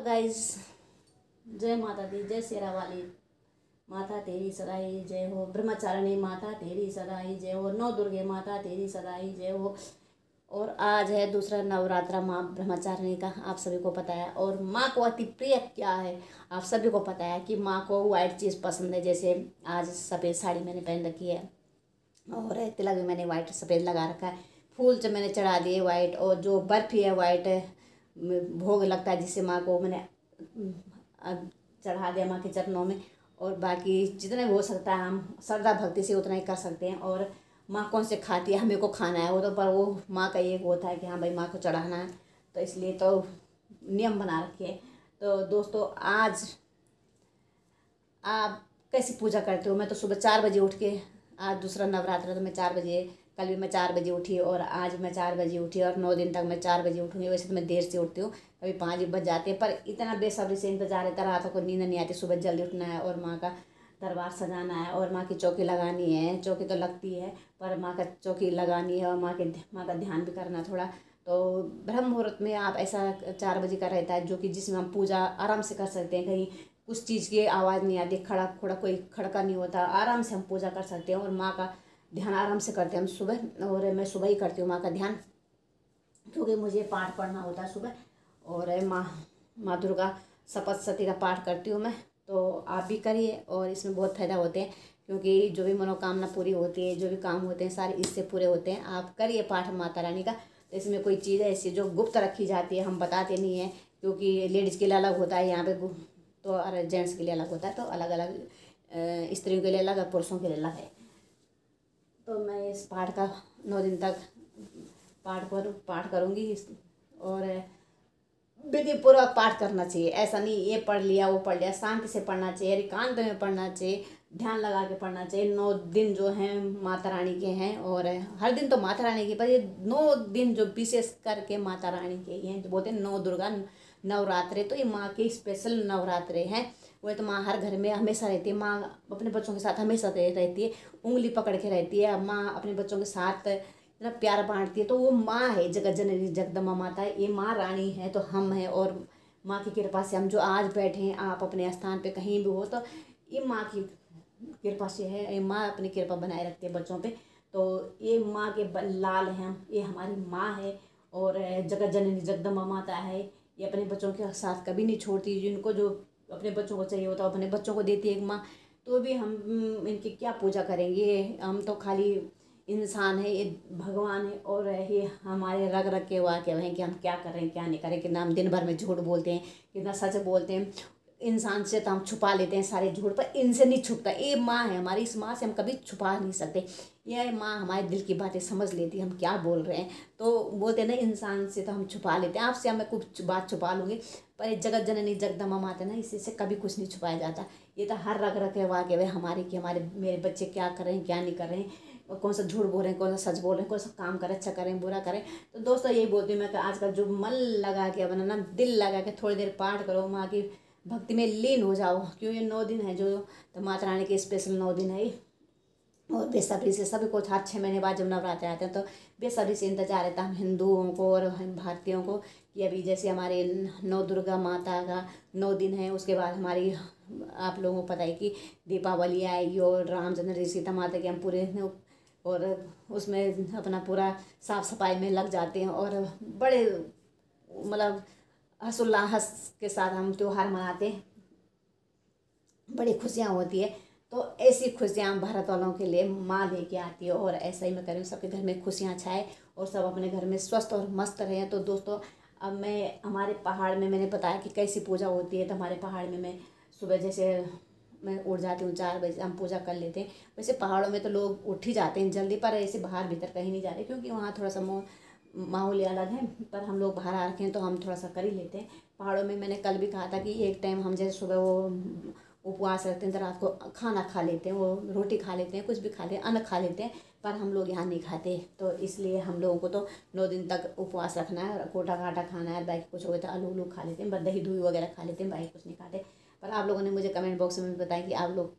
Guys, जय माता दी, जय शेरा वाली माता तेरी सदाई जय हो। ब्रह्मचारिणी माता तेरी सदाई जय हो। नौ दुर्गे माता तेरी सदाई जय हो। और आज है दूसरा नवरात्रा माँ ब्रह्मचारिणी का, आप सभी को पता है। और माँ को अति प्रिय क्या है आप सभी को पता है कि माँ को वाइट चीज़ पसंद है। जैसे आज सफ़ेद साड़ी मैंने पहन रखी है और तिलक भी मैंने वाइट सफ़ेद लगा रखा है। फूल जब मैंने चढ़ा दिए वाइट, और जो बर्फ़ी है वाइट भोग लगता है जिससे माँ को मैंने चढ़ा दिया माँ के चरणों में। और बाकी जितने हो सकता है हम श्रद्धा भक्ति से उतना ही कर सकते हैं। और माँ कौन से खाती है, हमें को खाना है वो तो, पर वो माँ का एक होता है कि हाँ भाई माँ को चढ़ाना है, तो इसलिए तो नियम बना रखे हैं। तो दोस्तों, आज आप कैसी पूजा करते हो? मैं तो सुबह 4 बजे उठ के, आज दूसरा नवरात्र तो मैं 4 बजे, कल भी मैं 4 बजे उठी और आज मैं 4 बजे उठी और 9 दिन तक मैं 4 बजे उठूँगी। वैसे तो मैं देर से उठती हूँ, कभी 5 बज जाते हैं, पर इतना बेसब्री से इंतजार रहता, रातों को नींद नहीं आती। सुबह जल्दी उठना है और माँ का दरबार सजाना है और माँ की चौकी लगानी है। चौकी तो लगती है, पर माँ का चौकी लगानी है और माँ का ध्यान भी करना थोड़ा। तो ब्रह्म मुहूर्त में आप ऐसा 4 बजे का रहता है जो कि जिसमें हम पूजा आराम से कर सकते हैं। कहीं उस चीज़ की आवाज़ नहीं आती, खड़ा खड़ा कोई खड़का नहीं होता, आराम से हम पूजा कर सकते हैं और माँ का ध्यान आराम से करते हैं हम सुबह। और मैं सुबह ही करती हूँ माँ का ध्यान, क्योंकि मुझे पाठ पढ़ना होता है सुबह। और माँ दुर्गा सप्तशती का पाठ करती हूँ मैं, तो आप भी करिए और इसमें बहुत फ़ायदा होते हैं। क्योंकि जो भी मनोकामना पूरी होती है, जो भी काम होते हैं सारे इससे पूरे होते हैं। आप करिए पाठ माता रानी का। तो इसमें कोई चीज़ ऐसी जो गुप्त रखी जाती है, हम बताते नहीं हैं, क्योंकि लेडीज़ के लिए अलग होता है यहाँ पे, तो और जेंट्स के लिए अलग होता है। तो अलग अलग, स्त्रियों के लिए अलग और पुरुषों के लिए अलग है। तो मैं इस पाठ का 9 दिन तक पाठ करूँगी। और विधि पूर्वक पाठ करना चाहिए, ऐसा नहीं ये पढ़ लिया वो पढ़ लिया, शांति से पढ़ना चाहिए, एकांत में पढ़ना चाहिए, ध्यान लगा के पढ़ना चाहिए। 9 दिन जो हैं माता रानी के हैं, और हर दिन तो माता रानी के, पर ये 9 दिन जो विशेष करके माता रानी के ही हैं, जो बोलते हैं 9 दुर्गा नवरात्रे, तो ये माँ के स्पेशल नवरात्रे हैं। वो तो माँ हर घर में हमेशा रहती है। माँ अपने बच्चों के साथ हमेशा रहती है, उंगली पकड़ के रहती है। माँ अपने बच्चों के साथ इतना प्यार बांटती है। तो वो माँ है, जगत जननी जगदम्बा माता है, ये माँ रानी है, तो हम हैं। और माँ की कृपा से हम जो आज बैठे हैं, आप अपने स्थान पे कहीं भी हो, तो ये माँ की कृपा से है। ये माँ अपनी कृपा बनाए रखती है बच्चों पे। तो ये माँ के लाल हैं हम, ये हमारी माँ है और जगत जननी जगदम्बा माता है। ये अपने बच्चों के साथ कभी नहीं छोड़ती, जिनको जो अपने बच्चों को चाहिए होता है अपने बच्चों को देती है एक माँ। तो भी हम इनकी क्या पूजा करेंगे? हम तो खाली इंसान है, ये भगवान है, और ये हमारे रग रग के वाक्य हैं कि हम क्या करें क्या नहीं करें। कितना हम दिन भर में झूठ बोलते हैं, कितना सच बोलते हैं। इंसान से तो हम छुपा लेते हैं सारे झूठ, पर इनसे नहीं छुपता। ये माँ है हमारी, इस माँ से हम कभी छुपा नहीं सकते। यह माँ हमारे दिल की बातें समझ लेती है, हम क्या बोल रहे हैं। तो बोलते हैं ना, इंसान से तो हम छुपा लेते हैं, आपसे मैं कुछ बात छुपा लूँगी, पर ये जगत जननी जगदम्बा माता ना, इसी से कभी कुछ नहीं छुपाया जाता। ये तो हर रग रग के वाक्य है हमारे, कि हमारे मेरे बच्चे क्या कर रहे हैं क्या नहीं कर रहे हैं, कौन सा झूठ बोल रहे हैं, कौन सा सच बोल रहे हैं, कौन सा काम करें, अच्छा करें बुरा करें। तो दोस्तों, यही बोलती हूँ मैं कि आजकल जो मन लगा के अपना ना, दिल लगा के थोड़ी देर पाठ करो, माँ की भक्ति में लीन हो जाओ। क्यों ये 9 दिन है जो, तो माता रानी के स्पेशल 9 दिन है ये। और बेसब्री से सभी को, हर 6 महीने बाद जब नवरात्र आते हैं तो बेसब्री से इंतजार रहता है हम हिंदुओं को और हम भारतीयों को, कि अभी जैसे हमारे 9 दुर्गा माता का 9 दिन है, उसके बाद हमारी, आप लोगों को पता है कि दीपावली आएगी और रामचंद्र जी सीता माता के हम पूरे, और उसमें अपना पूरा साफ सफाई में लग जाते हैं और बड़े मतलब हर्षोल्लास के साथ हम त्यौहार मनाते हैं, बड़ी खुशियाँ होती है। तो ऐसी खुशियाँ भारत वालों के लिए माँ लेके आती है, और ऐसा ही मैं करूँ, सबके घर में खुशियाँ छाए और सब अपने घर में स्वस्थ और मस्त रहें। तो दोस्तों, अब मैं हमारे पहाड़ में, मैंने बताया कि कैसी पूजा होती है। तो हमारे पहाड़ में मैं सुबह जैसे मैं उठ जाती हूँ 4 बजे, हम पूजा कर लेते हैं। वैसे पहाड़ों में तो लोग उठ ही जाते हैं जल्दी, पर ऐसे बाहर भीतर कहीं नहीं जा रहे, क्योंकि वहाँ थोड़ा सा माहौल अलग है। पर हम लोग बाहर आ रखे हैं तो हम थोड़ा सा कर ही लेते हैं। पहाड़ों में मैंने कल भी कहा था कि एक टाइम हम जैसे सुबह वो उपवास रखते हैं, तो रात को खाना खा लेते हैं, वो रोटी खा लेते हैं, कुछ भी खा लेते हैं, अन्न खा लेते हैं, पर हम लोग यहाँ नहीं खाते। तो इसलिए हम लोगों को तो 9 दिन तक उपवास रखना है, कोटा काटा खाना है, बाकी कुछ हो गया तो आलू उलू खा लेते हैं, बस दही दूध वगैरह खा लेते हैं, बाकी कुछ नहीं खाते। पर आप लोगों ने मुझे कमेंट बॉक्स में बताया कि आप लोग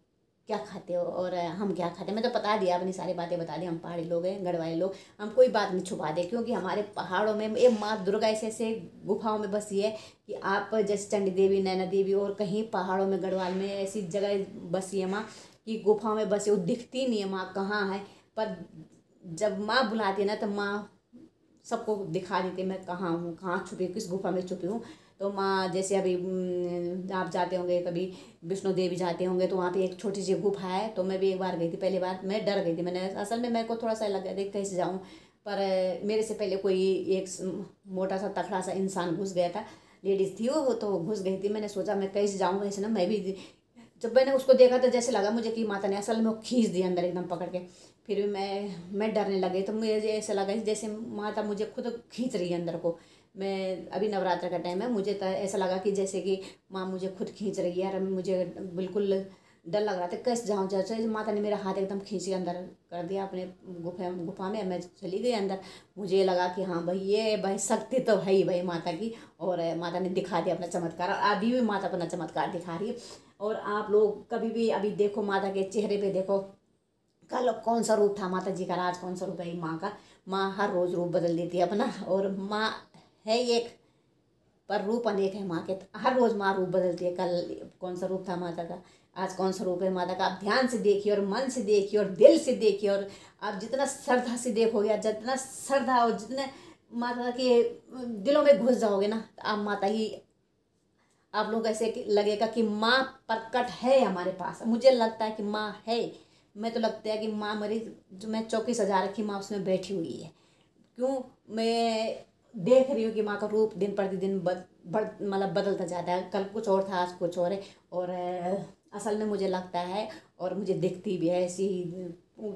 क्या खाते हो और हम क्या खाते हैं। मैं तो बता दिया, अपनी सारी बातें बता दी। हम पहाड़ी लोग हैं, गढ़वाली लोग, हम कोई बात नहीं छुपाते, क्योंकि हमारे पहाड़ों में ये माँ दुर्गा ऐसे गुफाओं में बसी है कि आप जैसे चंडी देवी, नैना देवी और कहीं पहाड़ों में गढ़वाल में ऐसी जगह बसी है माँ कि गुफाओं में बसी, वो दिखती नहीं है माँ कहाँ है। पर जब माँ बुलाती है ना तो माँ सबको दिखा देती है मैं कहाँ हूँ, कहाँ छुपी हूँ, किस गुफा में छुपी हूँ। तो माँ जैसे अभी आप जाते होंगे कभी विष्णु देवी जाते होंगे, तो वहाँ पे एक छोटी सी गुफा है। तो मैं भी एक बार गई थी, पहली बार मैं डर गई थी। मैंने असल में मेरे को थोड़ा सा लग गया था कैसे जाऊँ, पर मेरे से पहले कोई एक मोटा सा तकड़ा सा इंसान घुस गया था, लेडीज़ थी वो तो घुस गई थी। मैंने सोचा मैं कैसे जाऊँ, वैसे ना मैं भी, जब मैंने उसको देखा तो जैसे लगा मुझे कि माता ने असल में वो खींच दिया अंदर एकदम पकड़ के। फिर भी मैं डरने लगी, तो मुझे ऐसा लगा जैसे माता मुझे खुद खींच रही है अंदर को। मैं अभी नवरात्र का टाइम है, मुझे तो ऐसा लगा कि जैसे कि माँ मुझे खुद खींच रही है, और मुझे बिल्कुल डर लग रहा था कैसे जाऊँ। जैसे माता ने मेरा हाथ एकदम खींच के अंदर कर दिया अपने गुफा में। मैं चली गई अंदर। मुझे लगा कि हाँ भाई ये भाई शक्ति तो है ही भाई माता की, और माता ने दिखा दिया अपना चमत्कार, और अभी भी माता अपना चमत्कार दिखा रही है। और आप लोग कभी भी अभी देखो माता के चेहरे पे देखो, कल कौन सा रूप था माता जी का, आज कौन सा रूप है माँ का। माँ हर रोज़ रूप बदल देती है अपना, और माँ है एक पर रूप अनेक है माँ के। हर रोज़ माँ रूप बदलती है, कल कौन सा रूप था माता का, आज कौन सा रूप है माता का। आप ध्यान से देखिए और मन से देखिए और दिल से देखिए, और आप जितना श्रद्धा से देखोगे, जितना श्रद्धा और जितने माता के दिलों में घुस जाओगे ना, तो आप माता ही, आप लोग ऐसे लगेगा कि माँ प्रकट है हमारे पास। मुझे लगता है कि माँ है, मैं तो लगता है कि माँ मेरी, जो मैं चौकी सजा रखी माँ उसमें बैठी हुई है। क्यों, मैं देख रही हूँ कि माँ का रूप दिन प्रतिदिन मतलब बदलता जाता है। कल कुछ और था, आज कुछ और है। और असल में मुझे लगता है, और मुझे दिखती भी है ऐसी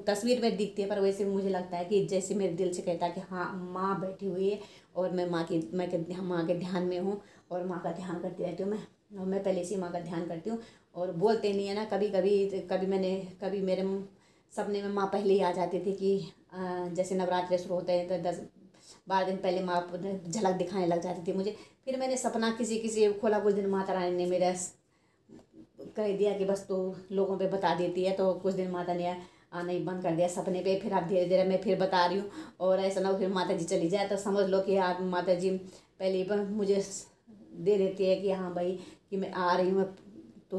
तस्वीर में दिखती है, पर वैसे मुझे लगता है कि जैसे मेरे दिल से कहता है कि हाँ माँ बैठी हुई है, और मैं माँ के ध्यान में हूँ, और माँ का ध्यान करती रहती हूँ मैं पहले से ही माँ का ध्यान करती हूँ। और बोलते नहीं है ना, कभी कभी मेरे सपने में माँ पहले ही आ जाती थी कि जैसे नवरात्रि शुरू होते हैं तो 10-12 दिन पहले माँ झलक दिखाने लग जाती थी मुझे। फिर मैंने सपना किसी खोला, कुछ दिन माता रानी ने मेरा कह दिया कि बस तो लोगों पे बता देती है, तो कुछ दिन माता ने आना ही बंद कर दिया सपने पे। फिर अब धीरे धीरे मैं फिर बता रही हूँ, और ऐसा ना हो फिर माता जी चली जाए तो समझ लो कि आप माता जी पहले ही मुझे दे देती है कि हाँ भाई कि मैं आ रही हूँ, तो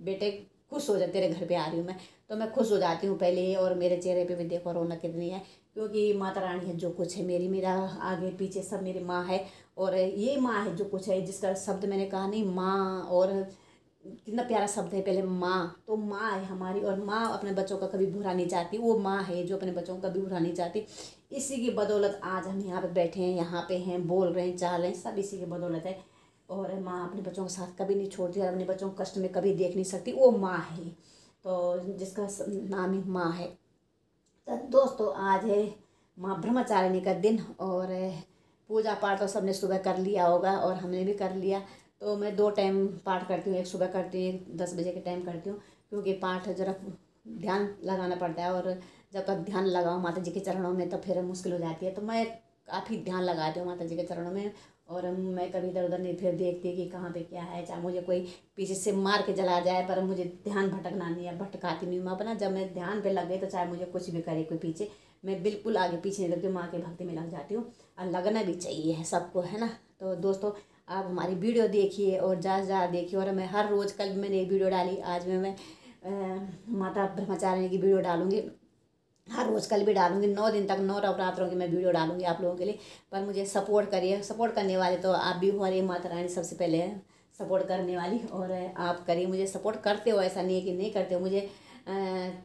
बेटे खुश हो जा, तेरे घर पे आ रही हूँ मैं। तो मैं खुश हो जाती हूँ पहले ही, और मेरे चेहरे पे भी देखो रौनक कितनी है, क्योंकि माता रानी है जो कुछ है मेरा आगे पीछे सब मेरी माँ है। और ये माँ है जो कुछ है, जिसका शब्द मैंने कहा नहीं माँ, और कितना प्यारा शब्द है पहले माँ। तो माँ है हमारी, और माँ अपने बच्चों का कभी बुरा नहीं चाहती। वो माँ है जो अपने बच्चों का कभी बुरा नहीं चाहती। इसी की बदौलत आज हम यहाँ पे बैठे हैं, यहाँ पे हैं, बोल रहे हैं, चाह रहे हैं, सब इसी की बदौलत है। और माँ अपने बच्चों के साथ कभी नहीं छोड़ती, और अपने बच्चों को कष्ट में कभी देख नहीं सकती। वो माँ है, तो जिसका नाम ही माँ है। तो दोस्तों आज है माँ ब्रह्मचारिणी का दिन, और पूजा पाठ तो सबने सुबह कर लिया होगा, और हमने भी कर लिया। तो मैं 2 टाइम पाठ करती हूँ, एक सुबह करती हूँ, एक 10 बजे के टाइम करती हूँ, क्योंकि पाठ जरा ध्यान लगाना पड़ता है, और जब तक ध्यान लगाओ माता जी के चरणों में तो फिर मुश्किल हो जाती है। तो मैं काफ़ी ध्यान लगाती हूँ माता जी के चरणों में, और मैं कभी इधर उधर नहीं फिर देखती कि कहाँ पे क्या है, चाहे मुझे कोई पीछे से मार के चला जाए, पर मुझे ध्यान भटकना नहीं है, भटकाती नहीं मैं अपना। जब मैं ध्यान पे लग गई तो चाहे मुझे कुछ भी करे कोई पीछे, मैं बिल्कुल आगे पीछे नहीं लगती, माँ के भक्ति में लग जाती हूँ। और लगना भी चाहिए है सबको, है ना। तो दोस्तों आप हमारी वीडियो देखिए और ज़्यादा देखिए, और मैं हर रोज़, कल मैंने एक वीडियो डाली, आज मैं माता ब्रह्मचारिणी की वीडियो डालूँगी हर रोज़, कल भी डालूंगी। 9 दिन तक, 9 नवरात्रों की मैं वीडियो डालूंगी आप लोगों के लिए। पर मुझे सपोर्ट करिए, सपोर्ट करने वाले तो आप भी हो, रही माता रानी सबसे पहले है सपोर्ट करने वाली, और आप करिए, मुझे सपोर्ट करते हो, ऐसा नहीं है कि नहीं करते हो। मुझे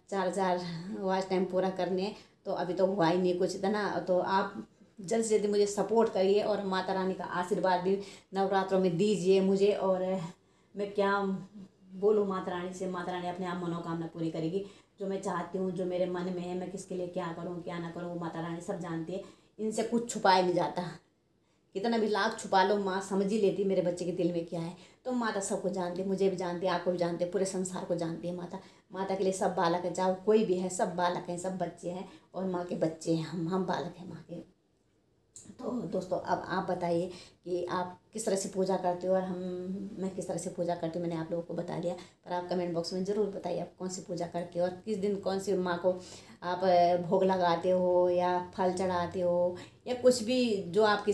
4 वॉच टाइम पूरा करने, तो अभी तो हुआ ही नहीं कुछ इतना। तो आप जल्द से जल्दी मुझे सपोर्ट करिए, और माता रानी का आशीर्वाद भी नवरात्रों में दीजिए मुझे। और मैं क्या बोलूँ माता रानी से, माता रानी अपने आप मनोकामना पूरी करेगी। जो मैं चाहती हूँ, जो मेरे मन में है, मैं किसके लिए क्या करूँ क्या ना करूँ, वो माता रानी सब जानती है। इनसे कुछ छुपाया नहीं जाता, कितना भी लाख छुपा लो, माँ समझ ही लेती मेरे बच्चे के दिल में क्या है। तो माता सबको जानती है, मुझे भी जानती है, आपको भी जानती है, पूरे संसार को जानती है माता। माता के लिए सब बालक है, चाहे कोई भी है, सब बालक हैं, सब बच्चे हैं, और माँ के बच्चे हैं, हम बालक हैं माँ के। तो दोस्तों अब आप बताइए कि आप किस तरह से पूजा करते हो और मैं किस तरह से पूजा करती हूँ। मैंने आप लोगों को बता दिया, पर आप कमेंट बॉक्स में ज़रूर बताइए आप कौन सी पूजा करते हो और किस दिन कौन सी माँ को आप भोग लगाते हो या फल चढ़ाते हो या कुछ भी जो आपकी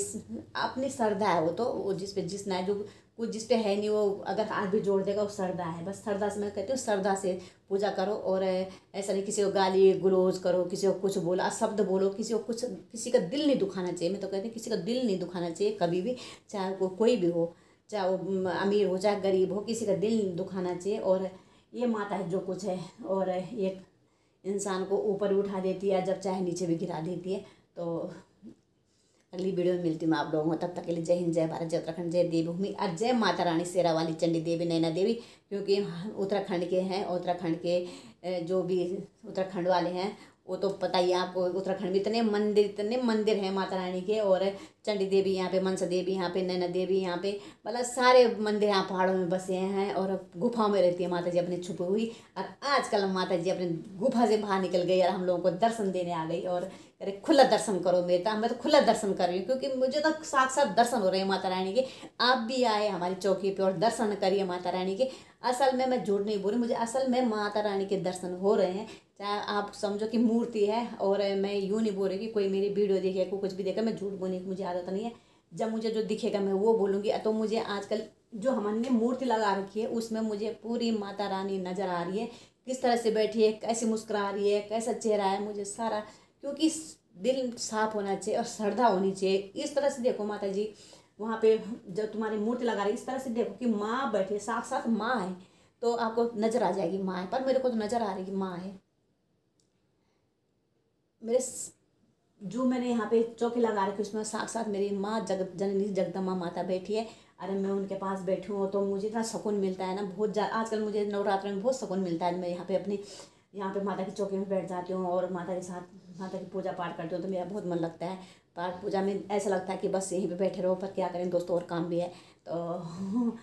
अपनी श्रद्धा है। वो तो वो जिस पे जिस ना जो कुछ जिस पे है नहीं, वो अगर हाथ भी जोड़ देगा वो श्रद्धा है। बस श्रद्धा से मैं कहती हूँ, श्रद्धा से पूजा करो। और ऐसा नहीं किसी को गाली गलौज करो, किसी को कुछ बोला शब्द बोलो, किसी को कुछ, किसी का दिल नहीं दुखाना चाहिए। मैं तो कहती हूँ किसी का दिल नहीं दुखाना चाहिए कभी भी, चाहे वो कोई भी हो, चाहे वो अमीर हो चाहे गरीब हो, किसी का दिल नहीं दुखाना चाहिए। और ये माता है जो कुछ है, और एक इंसान को ऊपर भी उठा देती है, जब चाहे नीचे भी गिरा देती है। तो अगली वीडियो में मिलती हूँ मैं आप लोगों को, तब तक के लिए जय हिंद, जय भारत, जय उत्तराखंड, जय देवभूमि और जय माता रानी शेरा वाली चंडी देवी नैना देवी। क्योंकि हम उत्तराखंड के हैं, उत्तराखंड के जो भी उत्तराखंड वाले हैं वो तो पता ही है आपको, उत्तराखंड में इतने मंदिर हैं माता रानी के। और चंडी देवी यहाँ पे, मनसा देवी यहाँ पे, नैना देवी यहाँ पे, मतलब सारे मंदिर यहाँ पहाड़ों में बसे हैं और गुफाओं में रहती है माता जी अपने छुपी हुई। और आजकल माता जी अपने गुफा से बाहर निकल गई और हम लोगों को दर्शन देने आ गई। और अरे खुला दर्शन करो मेरे, तो मैं तो खुला दर्शन कर रही हूँ क्योंकि मुझे तो साक्षात दर्शन हो रहे हैं माता रानी के। आप भी आए हमारी चौकी पे और दर्शन करिए माता रानी के। असल में मैं झूठ नहीं बोल रही, मुझे असल में माता रानी के दर्शन हो रहे हैं। चाहे आप समझो कि मूर्ति है, और मैं यूँ नहीं बोल रही कि कोई मेरी वीडियो देखे को कुछ भी देखा, मैं झूठ बोलने की मुझे आदत नहीं है। जब मुझे जो दिखेगा मैं वो बोलूँगी। तो मुझे आजकल जो हमने मूर्ति लगा रखी है उसमें मुझे पूरी माता रानी नज़र आ रही है, किस तरह से बैठी है, कैसे मुस्कुरा रही है, कैसा चेहरा है, मुझे सारा, क्योंकि दिल साफ होना चाहिए और श्रद्धा होनी चाहिए। इस तरह से देखो माता जी वहाँ पे जब तुम्हारी मूर्ति लगा रही है, इस तरह से देखो कि माँ बैठी है, साक्षात माँ है, तो आपको नजर आ जाएगी माँ है। पर मेरे को तो नजर आ रही कि माँ है। मेरे जो मैंने यहाँ पे चौकी लगा रखी उसमें साक्षात मेरी माँ जगत जननी जगदम्बा माता बैठी है। अरे मैं उनके पास बैठी हूँ तो मुझे इतना सुकून मिलता है ना, बहुत आजकल मुझे नवरात्र में बहुत सुकून मिलता है। मैं यहाँ पे माता की चौकी में बैठ जाती हूँ और माता के साथ माता की पूजा पाठ करती हूँ, तो मेरा बहुत मन लगता है। पाठ पूजा में ऐसा लगता है कि बस यहीं पे बैठे रहो, पर क्या करें दोस्तों, और काम भी है। तो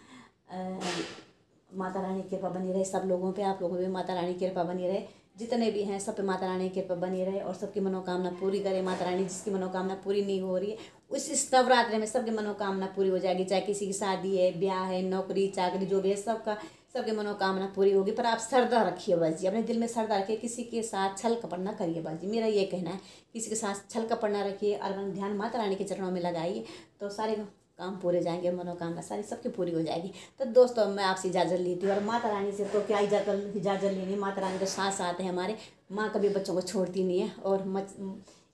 माता रानी की कृपा बनी रहे सब लोगों पे, आप लोगों पे माता रानी की कृपा बनी रहे, जितने भी हैं सब पे माता रानी की कृपा बनी रहे और सबकी मनोकामना पूरी करे माता रानी। जिसकी मनोकामना पूरी नहीं हो रही है इस नवरात्रि में सबकी मनोकामना पूरी हो जाएगी। चाहे किसी की शादी है, ब्याह है, नौकरी चाकरी जो भी है, सबकी मनोकामना पूरी होगी। पर आप श्रद्धा रखिए बस जी, अपने दिल में श्रद्धा रखिए, किसी के साथ छल कपट ना करिए बस जी, मेरा ये कहना है। किसी के साथ छल कपट ना रखिए और ध्यान माता रानी के चरणों में लगाइए, तो सारे काम पूरे जाएंगे, मनोकामना सारी सबकी पूरी हो जाएगी। तो दोस्तों मैं आपसे इजाज़त लेती हूँ, और माता रानी से तो क्या इजाज़त लेनी, माता रानी तो साथ साथ है हमारे। माँ कभी बच्चों को छोड़ती नहीं है, और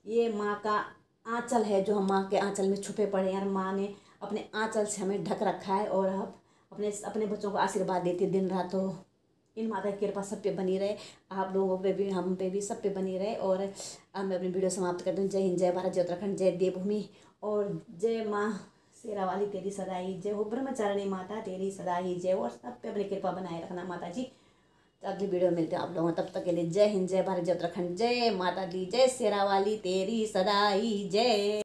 ये माँ का आंचल है जो हम माँ के आंचल में छुपे पड़े हैं, और माँ ने अपने आंचल से हमें ढक रखा है और अब अपने बच्चों को आशीर्वाद देती है दिन रात। तो इन माता की कृपा सब पे बनी रहे, आप लोगों पे भी, हम पे भी, सब पे बनी रहे। और अब मैं अपनी वीडियो समाप्त करती हूँ। जय हिंद, जय भारत, जय उत्तराखंड, जय देवभूमि, और जय माँ शेरा वाली तेरी सदा ही जय हो, ब्रह्मचारिणी माता तेरी सदा ही जय हो, और सब पे अपनी कृपा बनाए रखना माता जी। तो अगली वीडियो में मिलते हैं आप लोगों, तब तक के लिए जय हिंद, जय भारत, जय उत्तराखंड, जय माता दी, जय शेरा वाली तेरी सदा ही जय।